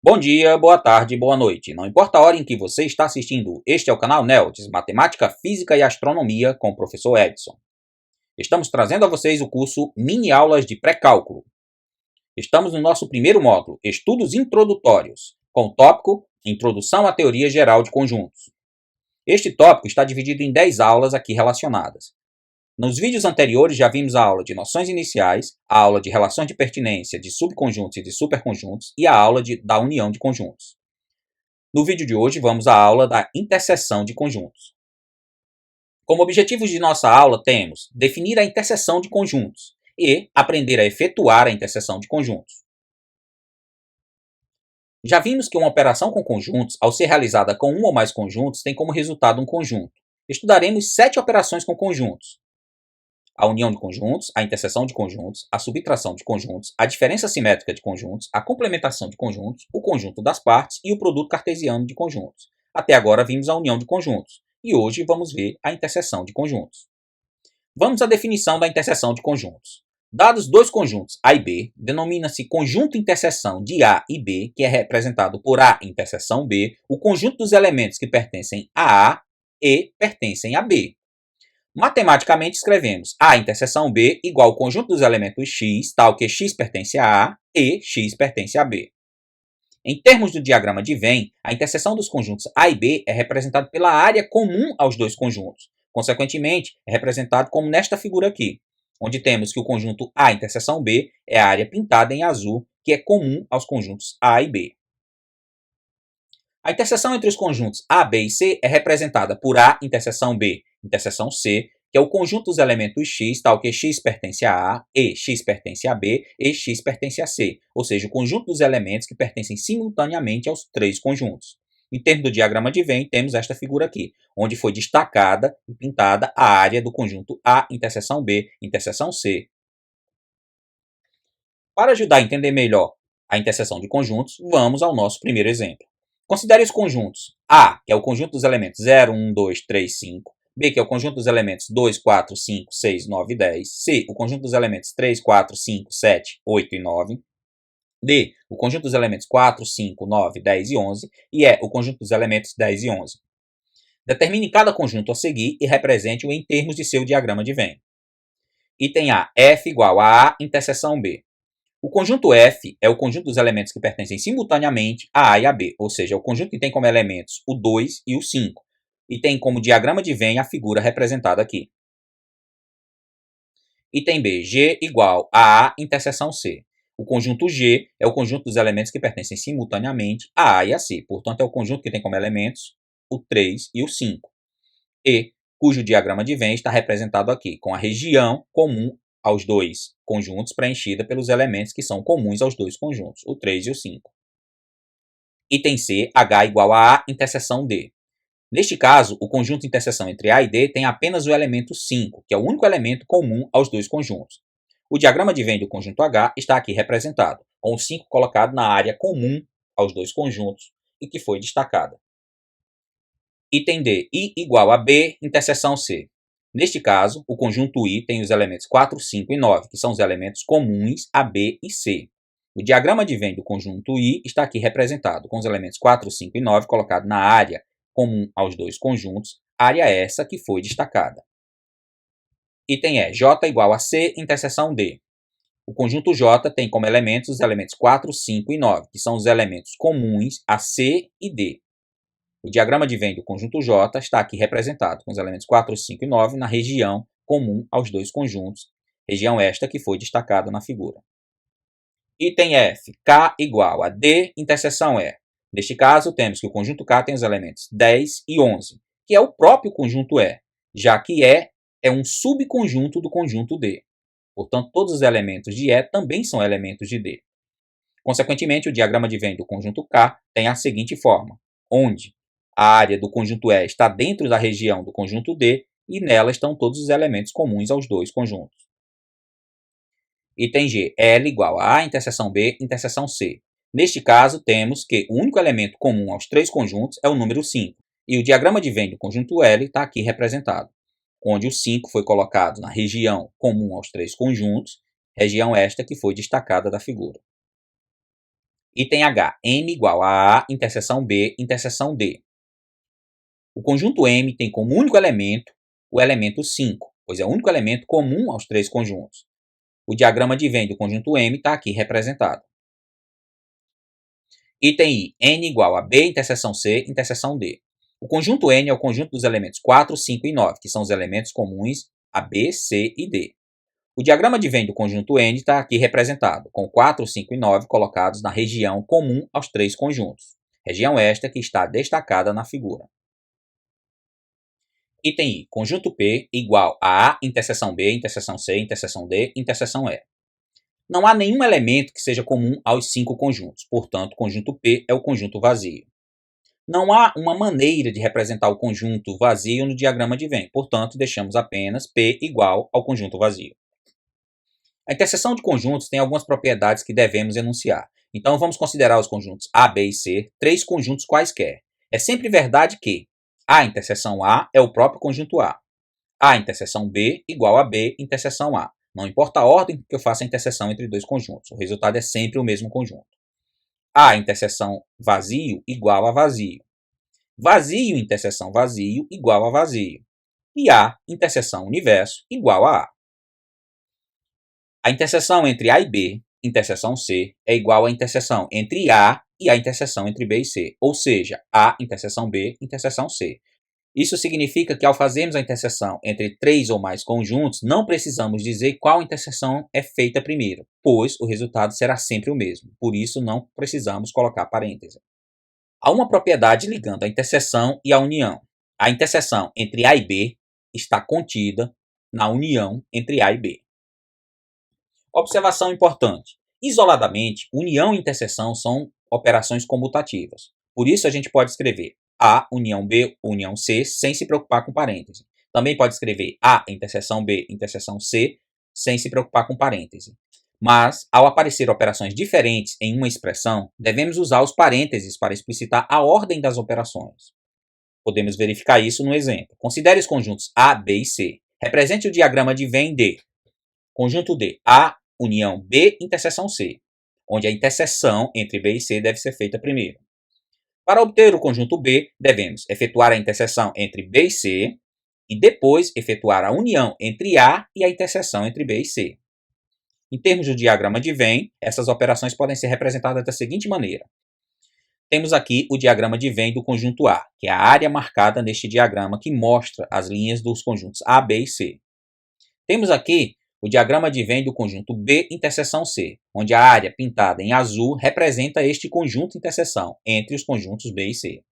Bom dia, boa tarde, boa noite. Não importa a hora em que você está assistindo, este é o canal NELTS, Matemática, Física e Astronomia com o professor Edson. Estamos trazendo a vocês o curso Mini Aulas de Pré-Cálculo. Estamos no nosso primeiro módulo, Estudos Introdutórios, com o tópico Introdução à Teoria Geral de Conjuntos. Este tópico está dividido em 10 aulas aqui relacionadas. Nos vídeos anteriores já vimos a aula de noções iniciais, a aula de relações de pertinência de subconjuntos e de superconjuntos e a aula da união de conjuntos. No vídeo de hoje vamos à aula da interseção de conjuntos. Como objetivos de nossa aula temos definir a interseção de conjuntos e aprender a efetuar a interseção de conjuntos. Já vimos que uma operação com conjuntos, ao ser realizada com um ou mais conjuntos, tem como resultado um conjunto. Estudaremos 7 operações com conjuntos: a união de conjuntos, a interseção de conjuntos, a subtração de conjuntos, a diferença simétrica de conjuntos, a complementação de conjuntos, o conjunto das partes e o produto cartesiano de conjuntos. Até agora vimos a união de conjuntos, e hoje vamos ver a interseção de conjuntos. Vamos à definição da interseção de conjuntos. Dados dois conjuntos A e B, denomina-se conjunto interseção de A e B, que é representado por A interseção B, o conjunto dos elementos que pertencem a A e pertencem a B. Matematicamente escrevemos A interseção B igual ao conjunto dos elementos x, tal que x pertence a A e x pertence a B. Em termos do diagrama de Venn, a interseção dos conjuntos A e B é representada pela área comum aos dois conjuntos. Consequentemente, é representado como nesta figura aqui, onde temos que o conjunto A interseção B é a área pintada em azul, que é comum aos conjuntos A e B. A interseção entre os conjuntos A, B e C é representada por A interseção B interseção C, que é o conjunto dos elementos x, tal que x pertence a A, e x pertence a B, e x pertence a C, ou seja, o conjunto dos elementos que pertencem simultaneamente aos três conjuntos. Em termos do diagrama de Venn, temos esta figura aqui, onde foi destacada e pintada a área do conjunto A interseção B interseção C. Para ajudar a entender melhor a interseção de conjuntos, vamos ao nosso primeiro exemplo. Considere os conjuntos A, que é o conjunto dos elementos 0, 1, 2, 3, 5, B, que é o conjunto dos elementos 2, 4, 5, 6, 9 e 10, C, o conjunto dos elementos 3, 4, 5, 7, 8 e 9, D, o conjunto dos elementos 4, 5, 9, 10 e 11, e E, o conjunto dos elementos 10 e 11. Determine cada conjunto a seguir e represente-o em termos de seu diagrama de Venn. Item A, F igual a A interseção B. O conjunto F é o conjunto dos elementos que pertencem simultaneamente a A e a B, ou seja, é o conjunto que tem como elementos o 2 e o 5, e tem como diagrama de Venn a figura representada aqui. Item B, G igual a A interseção C. O conjunto G é o conjunto dos elementos que pertencem simultaneamente a A e a C, portanto é o conjunto que tem como elementos o 3 e o 5, e cujo diagrama de Venn está representado aqui, com a região comum aos dois conjuntos preenchida pelos elementos que são comuns aos dois conjuntos, o 3 e o 5. Item C, H igual a A interseção D. Neste caso, o conjunto de interseção entre A e D tem apenas o elemento 5, que é o único elemento comum aos dois conjuntos. O diagrama de Venn do conjunto H está aqui representado, com o 5 colocado na área comum aos dois conjuntos e que foi destacada. Item D, I igual a B interseção C. Neste caso, o conjunto I tem os elementos 4, 5 e 9, que são os elementos comuns a B e C. O diagrama de Venn do conjunto I está aqui representado, com os elementos 4, 5 e 9 colocados na área comum aos dois conjuntos, área essa que foi destacada. Item E, J igual a C interseção D. O conjunto J tem como elementos os elementos 4, 5 e 9, que são os elementos comuns a C e D. O diagrama de Venn do conjunto J está aqui representado com os elementos 4, 5 e 9 na região comum aos dois conjuntos, região esta que foi destacada na figura. Item F, K igual a D interseção E. Neste caso, temos que o conjunto K tem os elementos 10 e 11, que é o próprio conjunto E, já que E é um subconjunto do conjunto D. Portanto, todos os elementos de E também são elementos de D. Consequentemente, o diagrama de Venn do conjunto K tem a seguinte forma, onde a área do conjunto E está dentro da região do conjunto D e nela estão todos os elementos comuns aos dois conjuntos. Item G, L igual a A interseção B interseção C. Neste caso, temos que o único elemento comum aos três conjuntos é o número 5, e o diagrama de Venn do conjunto L está aqui representado, onde o 5 foi colocado na região comum aos três conjuntos, região esta que foi destacada da figura. Item H. M igual a A, interseção B, interseção D. O conjunto M tem como único elemento o elemento 5, pois é o único elemento comum aos três conjuntos. O diagrama de Venn do conjunto M está aqui representado. Item I. N igual a B, interseção C, interseção D. O conjunto N é o conjunto dos elementos 4, 5 e 9, que são os elementos comuns a B, C e D. O diagrama de Venn do conjunto N está aqui representado, com 4, 5 e 9 colocados na região comum aos três conjuntos. Região esta que está destacada na figura. Item I. Conjunto P igual a A, interseção B, interseção C, interseção D, interseção E. Não há nenhum elemento que seja comum aos 5 conjuntos, portanto, o conjunto P é o conjunto vazio. Não há uma maneira de representar o conjunto vazio no diagrama de Venn, portanto, deixamos apenas P igual ao conjunto vazio. A interseção de conjuntos tem algumas propriedades que devemos enunciar. Então, vamos considerar os conjuntos A, B e C, três conjuntos quaisquer. É sempre verdade que A interseção A é o próprio conjunto A interseção B igual a B interseção A. Não importa a ordem que eu faça a interseção entre dois conjuntos, o resultado é sempre o mesmo conjunto. A interseção vazio igual a vazio. Vazio interseção vazio igual a vazio. E A interseção universo igual a A. A interseção entre A e B, interseção C, é igual à interseção entre A e a interseção entre B e C, ou seja, A interseção B, interseção C. Isso significa que ao fazermos a interseção entre três ou mais conjuntos, não precisamos dizer qual interseção é feita primeiro, pois o resultado será sempre o mesmo. Por isso, não precisamos colocar parêntese. Há uma propriedade ligando a interseção e a união. A interseção entre A e B está contida na união entre A e B. Observação importante. Isoladamente, união e interseção são operações comutativas. Por isso, a gente pode escrever A, união B, união C, sem se preocupar com parêntese. Também pode escrever A, interseção B, interseção C, sem se preocupar com parêntese. Mas, ao aparecer operações diferentes em uma expressão, devemos usar os parênteses para explicitar a ordem das operações. Podemos verificar isso no exemplo. Considere os conjuntos A, B e C. Represente o diagrama de Venn de conjunto D, A, união B, interseção C, onde a interseção entre B e C deve ser feita primeiro. Para obter o conjunto B, devemos efetuar a interseção entre B e C e depois efetuar a união entre A e a interseção entre B e C. Em termos do diagrama de Venn, essas operações podem ser representadas da seguinte maneira. Temos aqui o diagrama de Venn do conjunto A, que é a área marcada neste diagrama que mostra as linhas dos conjuntos A, B e C. Temos aqui o diagrama de Venn do conjunto B interseção C, onde a área pintada em azul representa este conjunto interseção entre os conjuntos B e C.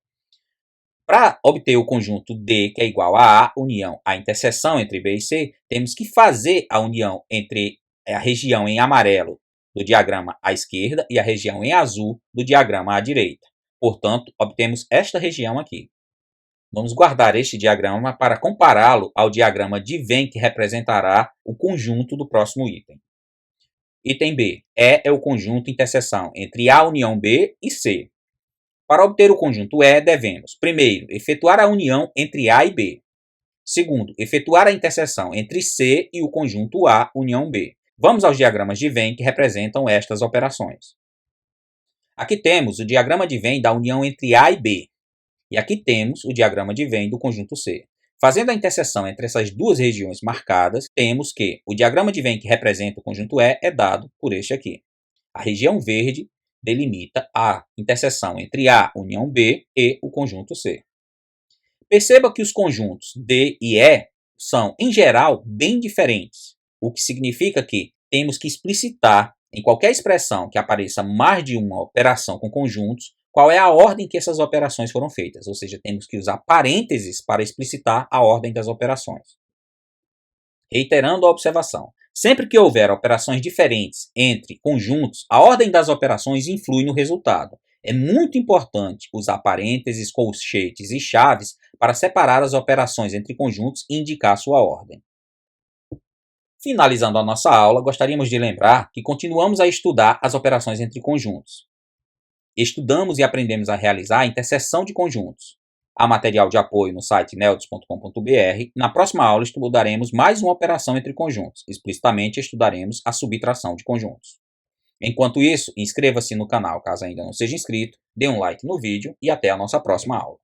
Para obter o conjunto D, que é igual a A, união a interseção entre B e C, temos que fazer a união entre a região em amarelo do diagrama à esquerda e a região em azul do diagrama à direita. Portanto, obtemos esta região aqui. Vamos guardar este diagrama para compará-lo ao diagrama de Venn que representará o conjunto do próximo item. Item B. E é o conjunto interseção entre A união B e C. Para obter o conjunto E, devemos, primeiro, efetuar a união entre A e B. Segundo, efetuar a interseção entre C e o conjunto A união B. Vamos aos diagramas de Venn que representam estas operações. Aqui temos o diagrama de Venn da união entre A e B. E aqui temos o diagrama de Venn do conjunto C. Fazendo a interseção entre essas duas regiões marcadas, temos que o diagrama de Venn que representa o conjunto E é dado por este aqui. A região verde delimita a interseção entre A união B e o conjunto C. Perceba que os conjuntos D e E são, em geral, bem diferentes, o que significa que temos que explicitar em qualquer expressão que apareça mais de uma operação com conjuntos, qual é a ordem que essas operações foram feitas, ou seja, temos que usar parênteses para explicitar a ordem das operações. Reiterando a observação, sempre que houver operações diferentes entre conjuntos, a ordem das operações influi no resultado. É muito importante usar parênteses, colchetes e chaves para separar as operações entre conjuntos e indicar sua ordem. Finalizando a nossa aula, gostaríamos de lembrar que continuamos a estudar as operações entre conjuntos. Estudamos e aprendemos a realizar a interseção de conjuntos. Há material de apoio no site neldis.com.br. Na próxima aula estudaremos mais uma operação entre conjuntos. Explicitamente estudaremos a subtração de conjuntos. Enquanto isso, inscreva-se no canal caso ainda não seja inscrito, dê um like no vídeo e até a nossa próxima aula.